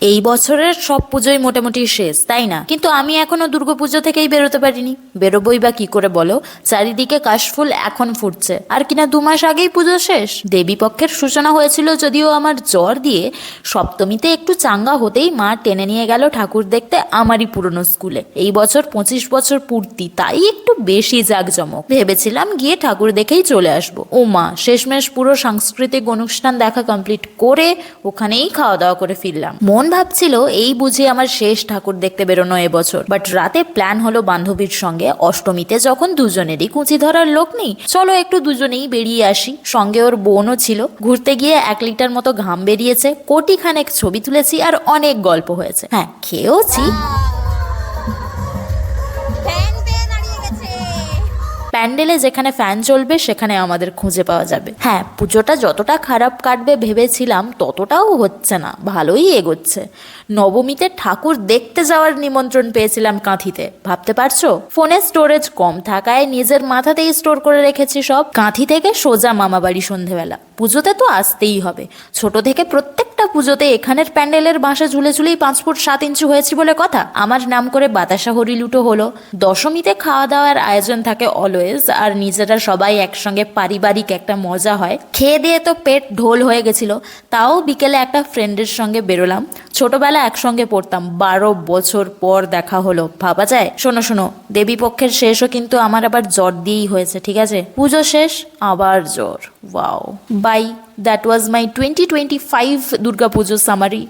এই বছরের সব পুজোই মোটামুটি শেষ, তাই না? কিন্তু আমি এখনো দুর্গাপুজো থেকেই বেরোতে পারিনি। বেরোবই বা কি করে বলো? চারিদিকে কাশফুল এখন ফুটছে, আর কিনা 2 মাস আগেই পুজো শেষ। দেবী পক্ষের সূচনা হয়েছিল যদিও আমার জ্বর দিয়ে। সপ্তমীতে একটু চাঙ্গা হতেই মা টেনে নিয়ে গেল ঠাকুর দেখতে আমারই পুরনো স্কুলে। এই বছর 25 বছর পূর্তি, তাই একটু বেশি জাঁকজমক। ভেবেছিলাম গিয়ে ঠাকুর দেখেই চলে আসবো। ও মা, শেষমেশ পুরো সাংস্কৃতিক অনুষ্ঠান দেখা কমপ্লিট করে ওখানেই খাওয়া দাওয়া করে ফিরলাম। মন ভাবছিল এই বুঝি আমার শেষ ঠাকুর দেখতে বেরোনো এবছর। বাট রাতে প্ল্যান হলো বান্ধবীর সঙ্গে, অষ্টমীতে যখন দুজনেরই কুঁচি ধরার লোক নেই, চলো একটু দুজনেই বেরিয়ে আসি। সঙ্গে ওর বোনও ছিল। ঘুরতে গিয়ে 1 লিটার মতো ঘাম বেরিয়েছে, কোটি খানেক ছবি তুলেছি, আর অনেক গল্প হয়েছে। হ্যাঁ, খেয়েওছি। প্যান্ডেলে যেখানে ফ্যান চলবে সেখানে আমাদের খুঁজে পাওয়া যাবে। হ্যাঁ, পুজোটা যতটা খারাপ কাটবে ভেবেছিলাম ততটাও হচ্ছে না, ভালোই এগোচ্ছে। নবমীতে ঠাকুর দেখতে যাওয়ার নিমন্ত্রণ পেয়েছিলাম কাঁথিতে, ভাবতে পারছো? ফোনে স্টোরেজ কম থাকায় নিজের মাথাতেই স্টোর করে রেখেছি সব। কাঁথি থেকে সোজা মামাবাড়ি সন্ধেবেলা। পুজোতে তো আসতেই হবে। ছোট থেকে প্রত্যেকটা পুজোতে এখানের প্যান্ডেলের বাঁশে ঝুলে ঝুলেই 5 ফুট 7 ইঞ্চি হয়েছি বলে কথা। আমার নাম করে বাতাসা হরিলুটো হলো। দশমীতে খাওয়া দাওয়ার আয়োজন থাকে অলওয়েজ, আর নিজেরা সবাই একসঙ্গে পারিবারিক একটা মজা হয়। খেয়ে দিয়ে তো পেট ঢোল হয়ে গেছিল, তাও বিকেলে একটা ফ্রেন্ডের সঙ্গে বেরোলাম। ছোটবেলা একসঙ্গে পড়তাম, 12 বছর পর দেখা হলো, ভাবা যায়? শোনো শোনো, দেবী পক্ষের শেষও কিন্তু আমার আবার জ্বর দিয়েই হয়েছে, ঠিক আছে? পুজো শেষ, আবার জ্বর। Wow, bye. That was my 2025 Durga Pujo summary.